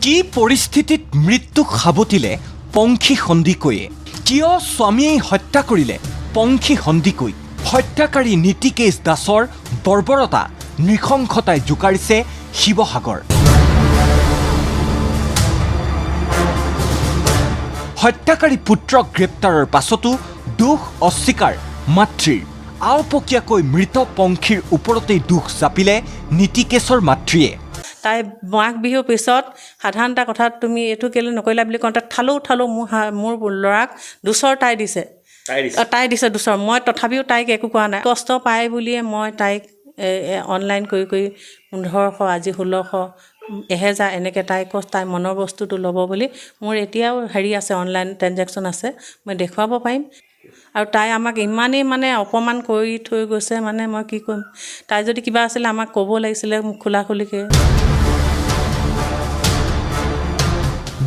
কি পৰিস্থিতিত মৃত্যুক সাবটিলে পংখী সন্দিকৈয়ে কিয় স্বামীয়ে হত্যা কৰিলে পংখী সন্দিকৈ হত্যাকাৰী নীতিকেশ দাসৰ বৰ্বৰতা নৃশংসতাই জোকাৰিছে শিৱসাগৰ হত্যাকাৰী পুত্ৰক গ্ৰেপ্তাৰৰ পাছতো দুখ অস্বীকাৰ মাতৃৰ আওপকীয়াকৈ মৃত পংখীৰ ওপৰতেই দুখ জাপিলে নীতিকেশৰ মাতৃয়ে তাই মাঘ বিহুৰ পিছত সাধাৰণ এটা কথাত তুমি এইটো কেলৈ নকৰিলা বুলি কওঁতে ঠালো মোৰ ল'ৰাক দুচৰ তাই দিছে দুচৰ মই তথাপিও তাইক একো কোৱা নাই কষ্ট পায় বুলিয়ে মই তাইক অনলাইন কৰি 1500 আজি 1600 1000 এনেকৈ তাই মনৰ বস্তুটো ল'ব বুলি মোৰ এতিয়াও হেৰি আছে অনলাইন ট্ৰেনজেকশ্যন আছে মই দেখুৱাব পাৰিম আৰু তাই আমাক ইমানেই মানে অপমান কৰি থৈ গৈছে মানে মই কি কৰিম তাই যদি কিবা আছিলে আমাক ক'ব লাগিছিলে খোলাখুলিকৈ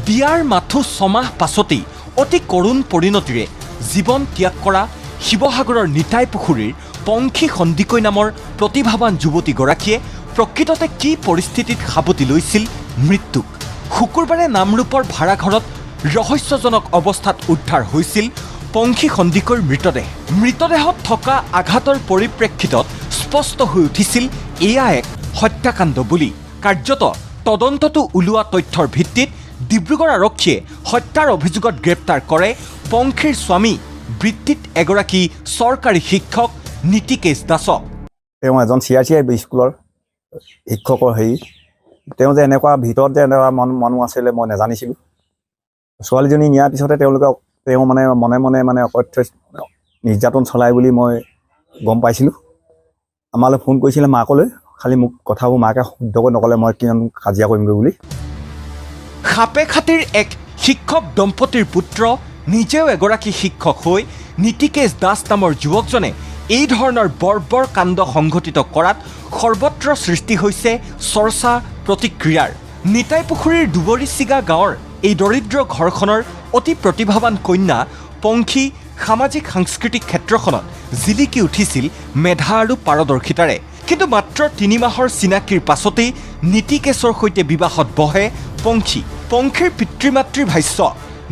বিয়াৰ মাথো 6 মাহ পাছতেই অতি কৰুণ পৰিণতিৰে জীৱন ত্যাগ কৰা শিৱসাগৰৰ নিতাই পুখুৰীৰ পংখী সন্দিকৈ নামৰ প্ৰতিভাৱান যুৱতীগৰাকীয়ে প্ৰকৃততে কি পৰিস্থিতিত সাবটি লৈছিল মৃত্যুক শুকুৰবাৰে নামৰূপৰ ভাড়াঘৰত ৰহস্যজনক অৱস্থাত উদ্ধাৰ হৈছিল পংখী সন্দিকৈৰ মৃতদেহত থকা আঘাতৰ পৰিপ্ৰেক্ষিতত স্পষ্ট হৈ উঠিছিল এয়া এক হত্যাকাণ্ড বুলি কাৰ্যত তদন্তটো ওলোৱা তথ্যৰ ভিত্তিত ডিব্ৰুগড় আৰক্ষীয়ে হত্যাৰ অভিযোগত গ্ৰেপ্তাৰ কৰে পংখীৰ স্বামী বৃত্তিত এগৰাকী চৰকাৰী শিক্ষক নীতিকেশ দাসক তেওঁ এজন CRCI স্কুলৰ শিক্ষকৰ তেওঁ যে এনেকুৱা ভিতৰত যে এনেকুৱা মানুহ আছিলে মই নাজানিছিলোঁ ছোৱালীজনী নিয়াৰ পিছতে তেওঁ মনে মনে অকথ্য নিৰ্যাতন চলাই বুলি মই গম পাইছিলোঁ আমালৈ ফোন কৰিছিলে মাকলৈ খালি মোক কথাবোৰ মাকে শুদ্ধকৈ নক'লে মই কিমান কাজিয়া কৰিমগৈ বুলি খাপে খাতিৰ এক শিক্ষক দম্পতীৰ পুত্ৰ নিজেও এগৰাকী শিক্ষক হৈ নীতিকেশ দাস নামৰ যুৱকজনে এই ধৰণৰ বৰ্বৰ কাণ্ড সংঘটিত কৰাত সৰ্বত্ৰ সৃষ্টি হৈছে চৰ্চা প্ৰতিক্ৰিয়াৰ নিতাই পুখুৰীৰ দুবৰিচিগা গাঁৱৰ এই দৰিদ্ৰ ঘৰখনৰ অতি প্ৰতিভাৱান কন্যা পংখী সামাজিক সাংস্কৃতিক ক্ষেত্ৰখনত জিলিকি উঠিছিল মেধা আৰু পাৰদৰ্শিতাৰে কিন্তু মাত্ৰ 3 মাহৰ চিনাকিৰ পাছতেই নীতিকেশৰ সৈতে বিবাহত বহে পংখীৰ পিতৃ-মাতৃৰ ভাষ্য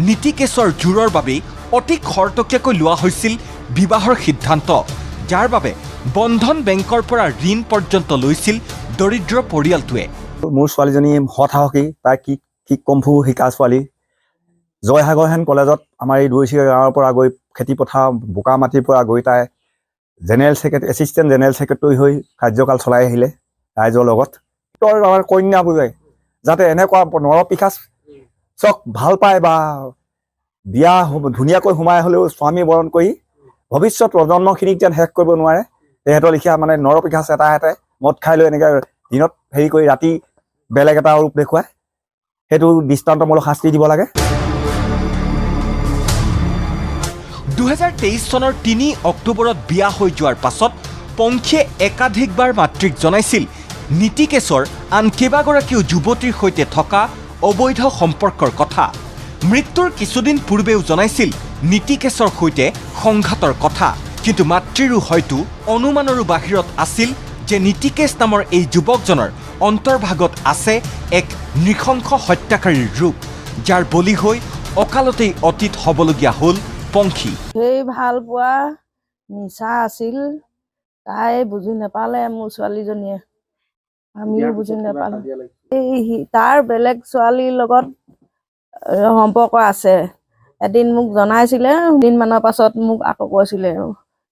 নীতিকেশৰ জোৰৰ বাবেই অতি খৰতকীয়াকৈ লোৱা হৈছিল বিবাহৰ সিদ্ধান্ত যাৰ বাবে বন্ধন বেংকৰ পৰা ঋণ পৰ্যন্ত লৈছিল দৰিদ্ৰ পৰিয়ালটোৱে মোৰ ছোৱালীজনী সৎ সাহসী তাই কি কম্ফু শিকা ছোৱালী জয়সাগৰহেন কলেজত আমাৰ এই দুবৰিচিগা গাঁৱৰ পৰা গৈ খেতি পথাৰ বোকা মাটিৰ পৰা গৈ তাই এছিষ্টেণ্ট জেনেৰেল ছেক্ৰেটাৰী হৈ কাৰ্যকাল চলাই আহিলে ৰাইজৰ লগত আমাৰ কন্যাবোৰে যাতে এনেকুৱা নৰপিশাচক ভাল পায় বা বিয়া ধুনীয়াকৈ সোমাই হ'লেও স্বামী বৰণ কৰি ভৱিষ্যত প্ৰজন্মখিনিক যেন শেষ কৰিব নোৱাৰে তেহেঁতৰ লিখীয়া মানে নৰপিশাচ এটাহেঁতে মদ খাই লৈ এনেকৈ দিনত হেৰি কৰি ৰাতি বেলেগ এটা ৰূপ দেখুৱায় সেইটো দৃষ্টান্তমূলক শাস্তি দিব লাগে 2023 চনৰ 3 অক্টোবৰত বিয়া হৈ যোৱাৰ পাছত পংখীয়ে একাধিকবাৰ মাতৃক জনাইছিল নীতিকেশৰ আন কেইবাগৰাকীও যুৱতীৰ সৈতে থকা অবৈধ সম্পৰ্কৰ কথা মৃত্যুৰ কিছুদিন পূৰ্বেও জনাইছিল নীতিকেশৰ সৈতে সংঘাতৰ কথা কিন্তু মাতৃৰো হয়তো অনুমানৰো বাহিৰত আছিল যে নীতিকেশ নামৰ এই যুৱকজনৰ অন্তৰ্ভাগত আছে এক নৃশংস হত্যাকাৰীৰ ৰূপ যাৰ বলি হৈ অকালতেই অতীত হ'বলগীয়া হ'ল পংখী সেই ভাল পোৱা মিছা আছিল তাই বুজি নাপালে মোৰ ছোৱালীজনীয়ে আমিও বুজি নাপালোঁ তাৰ বেলেগ ছোৱালীৰ লগত সম্পৰ্ক আছে এদিন মোক জনাইছিলে দিনমানৰ পাছত মোক আকৌ কৈছিলে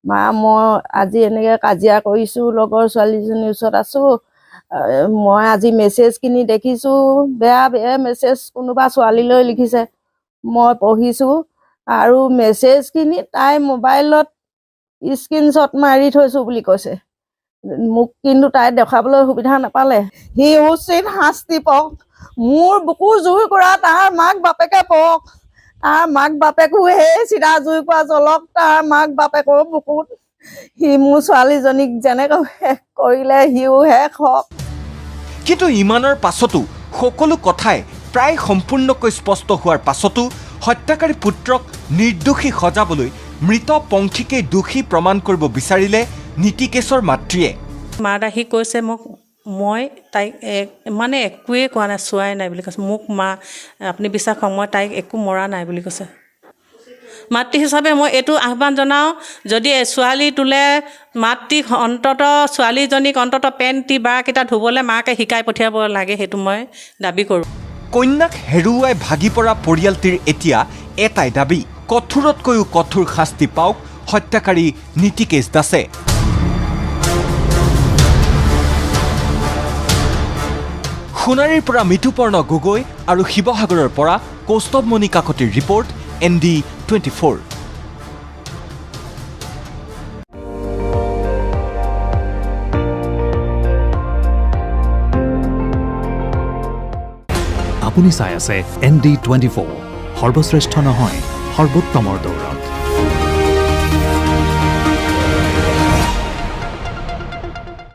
মা মই আজি এনেকৈ কাজিয়া কৰিছোঁ লগৰ ছোৱালীজনীৰ ওচৰত আছোঁ মই আজি মেছেজখিনি দেখিছোঁ বেয়া মেছেজ কোনোবা ছোৱালীলৈ লিখিছে মই পঢ়িছোঁ আৰু মেছেজখিনি তাই মোবাইলত স্ক্ৰীনশ্বট মাৰি থৈছোঁ বুলি কৈছে মোক কিন্তু তাই দেখাবলৈ সুবিধা নাপালে সি উচিত শাস্তি পাওক মোৰ বুকু জুই কৰা তাৰ মাক বাপেকে পাওক তাৰ মাক বাপেকো সেই চিধা জুই কৰা জ্বলক তাৰ মাক বাপেকৰ বুকুত সি মোৰ ছোৱালীজনীক যেনেকৈ শেষ কৰিলে সিও শেষ হওক কিন্তু ইমানৰ পাছতো সকলো কথাই প্ৰায় সম্পূৰ্ণকৈ স্পষ্ট হোৱাৰ পাছতো হত্যাকাৰী পুত্ৰক নিৰ্দোষী সজাবলৈ মৃত পংখীকে দোষী প্ৰমাণ কৰিব বিচাৰিলে নীতিকেশৰ মাতৃয়ে মাদাহী কৈছে মোক মই তাইক মানে একোৱেই কোৱা নাই, চোৱাই নাই বুলি কৈছে। মোক মা আপুনি বিশ্বাস কৰক, মই তাইক একো মৰা নাই বুলি কৈছে। মাতৃ হিচাপে মই এইটো আহ্বান জনাওঁ, যদি ছোৱালী তোলে মাতৃক অন্ততঃ ছোৱালীজনীক অন্ততঃ পেণ্টি বাৰকেইটা ধুবলৈ মাকে শিকাই পঠিয়াব লাগে, সেইটো মই দাবী কৰোঁ। কন্যাক হেৰুৱাই ভাগি পৰা পৰিয়ালটিৰ এতিয়া এটাই দাবী, কঠোৰতকৈও কঠোৰ শাস্তি পাওক হত্যাকাৰী নীতিকেশ দাসে। সোণাৰীৰ পৰা মিতুপৰ্ণ গগৈ আৰু শিৱসাগৰৰ পৰা কৌস্তভমণি কাকতিৰ ৰিপৰ্ট, ND24। আপুনি চাই আছে ND24, সৰ্বশ্ৰেষ্ঠ নহয় সৰ্বোত্তমৰ দৌৰত।